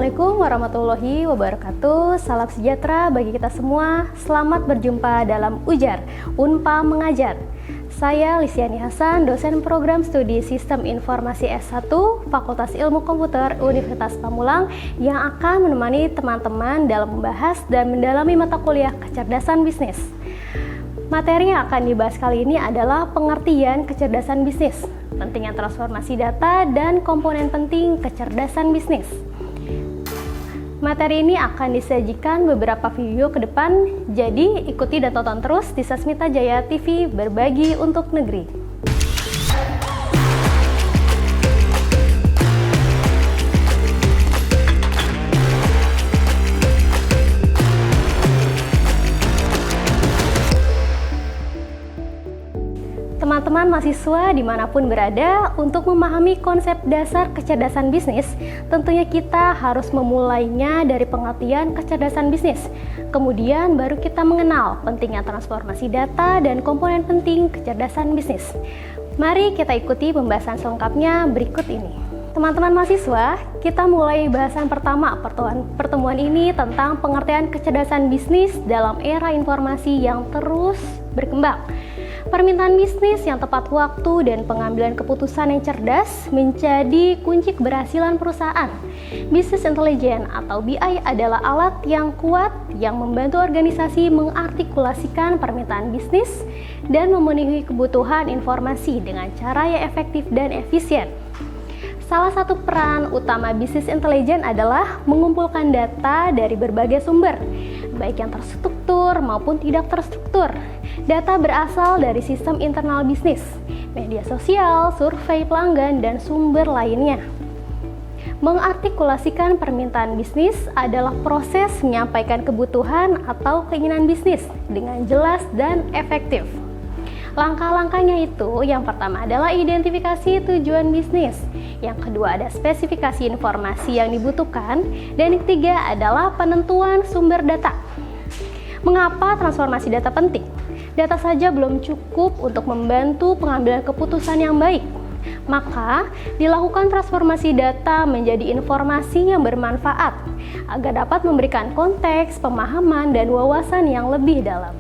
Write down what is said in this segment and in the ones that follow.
Assalamualaikum warahmatullahi wabarakatuh. Salam sejahtera bagi kita semua. Selamat berjumpa dalam Ujar, Unpa Mengajar. Saya Lisiani Hasan, dosen program studi Sistem Informasi S1 Fakultas Ilmu Komputer Universitas Pamulang yang akan menemani teman-teman dalam membahas dan mendalami mata kuliah kecerdasan bisnis. Materi yang akan dibahas kali ini adalah pengertian kecerdasan bisnis, pentingnya transformasi data, dan komponen penting kecerdasan bisnis. Materi ini akan disajikan beberapa video ke depan, jadi ikuti dan tonton terus di Sasmita Jaya TV Berbagi untuk Negeri. Teman-teman mahasiswa dimanapun berada, untuk memahami konsep dasar kecerdasan bisnis, tentunya kita harus memulainya dari pengertian kecerdasan bisnis. Kemudian baru kita mengenal pentingnya transformasi data dan komponen penting kecerdasan bisnis. Mari kita ikuti pembahasan selengkapnya berikut ini. Teman-teman mahasiswa, kita mulai bahasan pertama pertemuan ini tentang pengertian kecerdasan bisnis dalam era informasi yang terus berkembang. Permintaan bisnis yang tepat waktu dan pengambilan keputusan yang cerdas menjadi kunci keberhasilan perusahaan. Business Intelligence atau BI adalah alat yang kuat yang membantu organisasi mengartikulasikan permintaan bisnis dan memenuhi kebutuhan informasi dengan cara yang efektif dan efisien. Salah satu peran utama Business Intelligence adalah mengumpulkan data dari berbagai sumber, baik yang terstruktur maupun tidak terstruktur. Data berasal dari sistem internal bisnis, media sosial, survei pelanggan, dan sumber lainnya. Mengartikulasikan permintaan bisnis adalah proses menyampaikan kebutuhan atau keinginan bisnis dengan jelas dan efektif. Langkah-langkahnya itu, yang pertama adalah identifikasi tujuan bisnis, yang kedua ada spesifikasi informasi yang dibutuhkan, dan yang ketiga adalah penentuan sumber data. Mengapa transformasi data penting? Data saja belum cukup untuk membantu pengambilan keputusan yang baik. Maka, dilakukan transformasi data menjadi informasi yang bermanfaat agar dapat memberikan konteks, pemahaman, dan wawasan yang lebih dalam.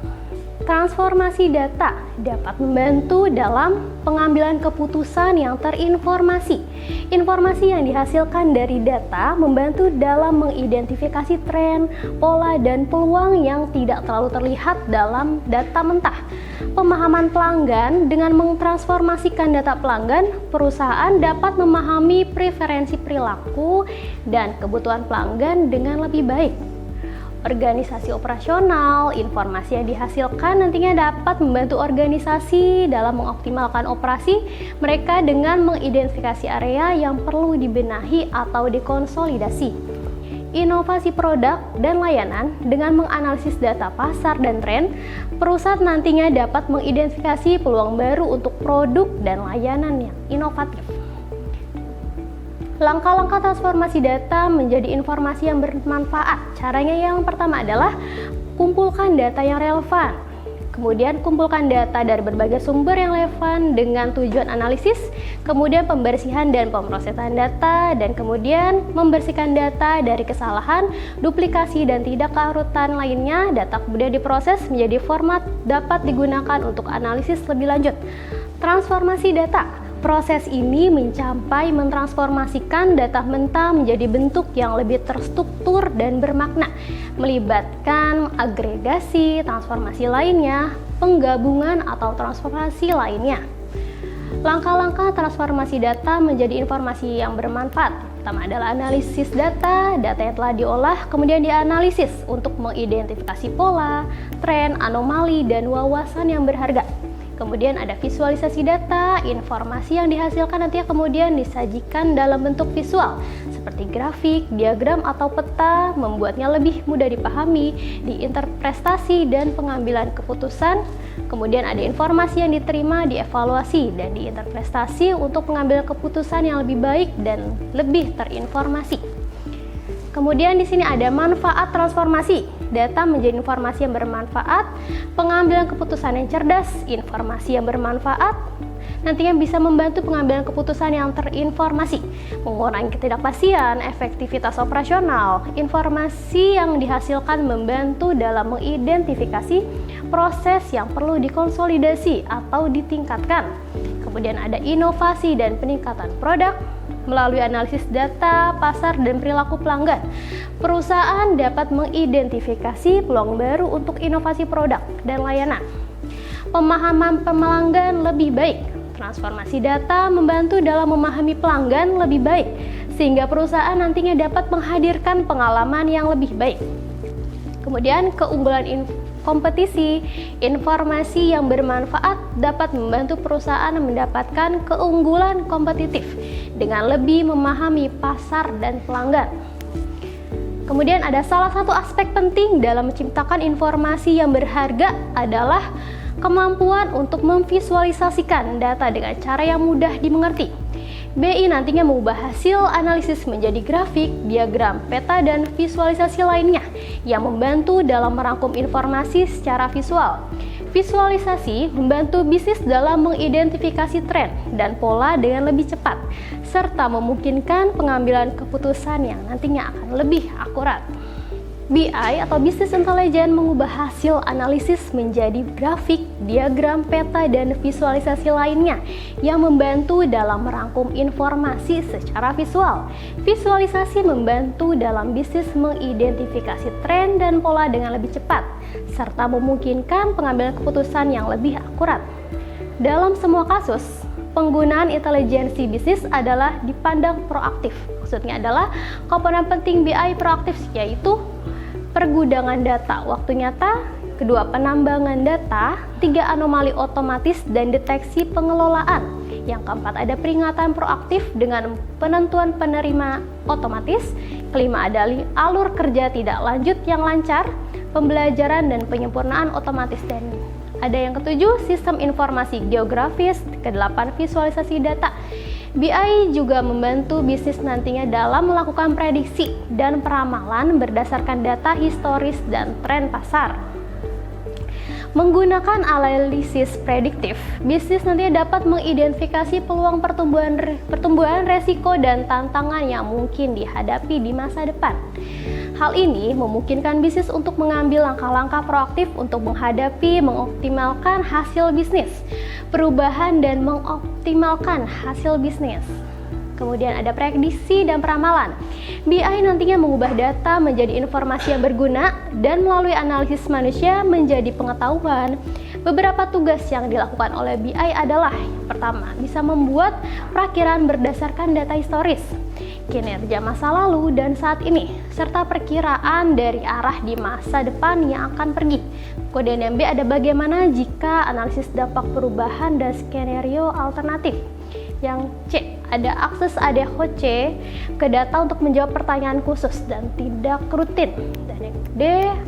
Transformasi data dapat membantu dalam pengambilan keputusan yang terinformasi. Informasi yang dihasilkan dari data membantu dalam mengidentifikasi tren, pola, dan peluang yang tidak terlalu terlihat dalam data mentah. Pemahaman pelanggan, dengan mentransformasikan data pelanggan, perusahaan dapat memahami preferensi perilaku dan kebutuhan pelanggan dengan lebih baik. Organisasi operasional, informasi yang dihasilkan nantinya dapat membantu organisasi dalam mengoptimalkan operasi mereka dengan mengidentifikasi area yang perlu dibenahi atau dikonsolidasi. Inovasi produk dan layanan, dengan menganalisis data pasar dan tren, perusahaan nantinya dapat mengidentifikasi peluang baru untuk produk dan layanan yang inovatif. Langkah-langkah transformasi data menjadi informasi yang bermanfaat. Caranya yang pertama adalah kumpulkan data yang relevan. Kemudian kumpulkan data dari berbagai sumber yang relevan dengan tujuan analisis, kemudian pembersihan dan pemrosesan data, dan kemudian membersihkan data dari kesalahan, duplikasi, dan tidak kearutan lainnya. Data kemudian diproses menjadi format dapat digunakan untuk analisis lebih lanjut. Transformasi data. Proses ini mencapai mentransformasikan data mentah menjadi bentuk yang lebih terstruktur dan bermakna, melibatkan agregasi, transformasi lainnya, penggabungan atau transformasi lainnya. Langkah-langkah transformasi data menjadi informasi yang bermanfaat. Pertama adalah analisis data yang telah diolah, kemudian dianalisis untuk mengidentifikasi pola, tren, anomali, dan wawasan yang berharga. Kemudian ada visualisasi data, informasi yang dihasilkan nantinya kemudian disajikan dalam bentuk visual seperti grafik, diagram, atau peta, membuatnya lebih mudah dipahami, diinterpretasi, dan pengambilan keputusan. Kemudian ada informasi yang diterima, dievaluasi, dan diinterpretasi untuk pengambilan keputusan yang lebih baik dan lebih terinformasi. Kemudian di sini ada manfaat transformasi. Data menjadi informasi yang bermanfaat, pengambilan keputusan yang cerdas, informasi yang bermanfaat, nantinya bisa membantu pengambilan keputusan yang terinformasi, mengurangi ketidakpastian, efektivitas operasional. Informasi yang dihasilkan membantu dalam mengidentifikasi proses yang perlu dikonsolidasi atau ditingkatkan. Kemudian ada inovasi dan peningkatan produk. Melalui analisis data, pasar, dan perilaku pelanggan, perusahaan dapat mengidentifikasi peluang baru untuk inovasi produk dan layanan. Pemahaman pelanggan lebih baik. Transformasi data membantu dalam memahami pelanggan lebih baik, sehingga perusahaan nantinya dapat menghadirkan pengalaman yang lebih baik. Kemudian keunggulan kompetisi, informasi yang bermanfaat dapat membantu perusahaan mendapatkan keunggulan kompetitif dengan lebih memahami pasar dan pelanggan. Kemudian ada salah satu aspek penting dalam menciptakan informasi yang berharga adalah kemampuan untuk memvisualisasikan data dengan cara yang mudah dimengerti. BI nantinya mengubah hasil analisis menjadi grafik, diagram, peta, dan visualisasi lainnya yang membantu dalam merangkum informasi secara visual. Visualisasi membantu bisnis dalam mengidentifikasi tren dan pola dengan lebih cepat, serta memungkinkan pengambilan keputusan yang nantinya akan lebih akurat. BI atau Business Intelligence mengubah hasil analisis menjadi grafik, diagram, peta, dan visualisasi lainnya yang membantu dalam merangkum informasi secara visual. Visualisasi membantu dalam bisnis mengidentifikasi tren dan pola dengan lebih cepat, serta memungkinkan pengambilan keputusan yang lebih akurat. Dalam semua kasus, penggunaan intelijensi bisnis adalah dipandang proaktif. Maksudnya adalah komponen penting BI proaktif, yaitu pergudangan data waktu nyata, kedua penambangan data, 3 anomali otomatis dan deteksi pengelolaan. Yang keempat ada peringatan proaktif dengan penentuan penerima otomatis. Kelima ada alur kerja tidak lanjut yang lancar, pembelajaran dan penyempurnaan otomatis, dan ada yang ketujuh sistem informasi geografis, kedelapan visualisasi data. BI juga membantu bisnis nantinya dalam melakukan prediksi dan peramalan berdasarkan data historis dan tren pasar. Menggunakan analisis prediktif, bisnis nantinya dapat mengidentifikasi peluang pertumbuhan resiko dan tantangan yang mungkin dihadapi di masa depan. Hal ini memungkinkan bisnis untuk mengambil langkah-langkah proaktif untuk mengoptimalkan hasil bisnis, perubahan dan mengoptimalkan hasil bisnis. Kemudian ada prediksi dan peramalan. BI nantinya mengubah data menjadi informasi yang berguna dan melalui analisis manusia menjadi pengetahuan. Beberapa tugas yang dilakukan oleh BI adalah: pertama, bisa membuat perakiraan berdasarkan data historis, kinerja masa lalu dan saat ini, serta perkiraan dari arah di masa depan yang akan pergi. Kemudian yang B ada bagaimana jika analisis dampak perubahan dan skenario alternatif. Yang C ada akses ADHOC ke data untuk menjawab pertanyaan khusus dan tidak rutin. Dan yang D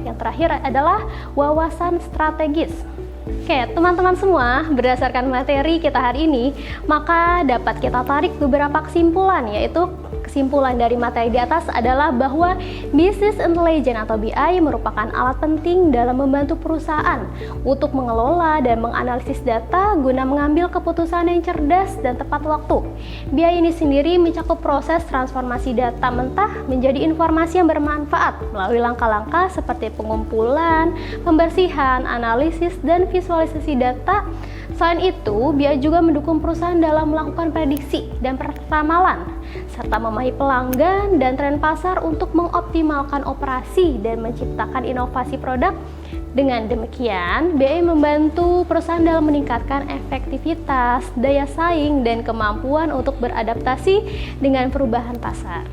yang terakhir adalah wawasan strategis. Oke, teman-teman semua, berdasarkan materi kita hari ini, maka dapat kita tarik beberapa kesimpulan, yaitu kesimpulan dari materi di atas adalah bahwa Business Intelligence atau BI merupakan alat penting dalam membantu perusahaan untuk mengelola dan menganalisis data guna mengambil keputusan yang cerdas dan tepat waktu. BI ini sendiri mencakup proses transformasi data mentah menjadi informasi yang bermanfaat melalui langkah-langkah seperti pengumpulan, pembersihan, analisis, dan visualisasi data. Selain itu, BI juga mendukung perusahaan dalam melakukan prediksi dan peramalan, serta memahami pelanggan dan tren pasar untuk mengoptimalkan operasi dan menciptakan inovasi produk. Dengan demikian, BI membantu perusahaan dalam meningkatkan efektivitas, daya saing, dan kemampuan untuk beradaptasi dengan perubahan pasar.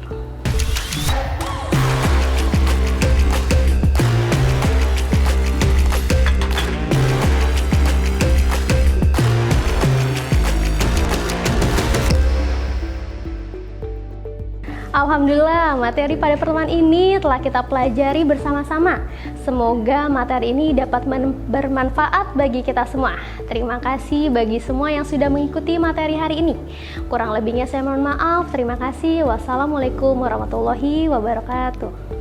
Alhamdulillah, materi pada pertemuan ini telah kita pelajari bersama-sama. Semoga materi ini dapat bermanfaat bagi kita semua. Terima kasih bagi semua yang sudah mengikuti materi hari ini. Kurang lebihnya saya mohon maaf. Terima kasih. Wassalamualaikum warahmatullahi wabarakatuh.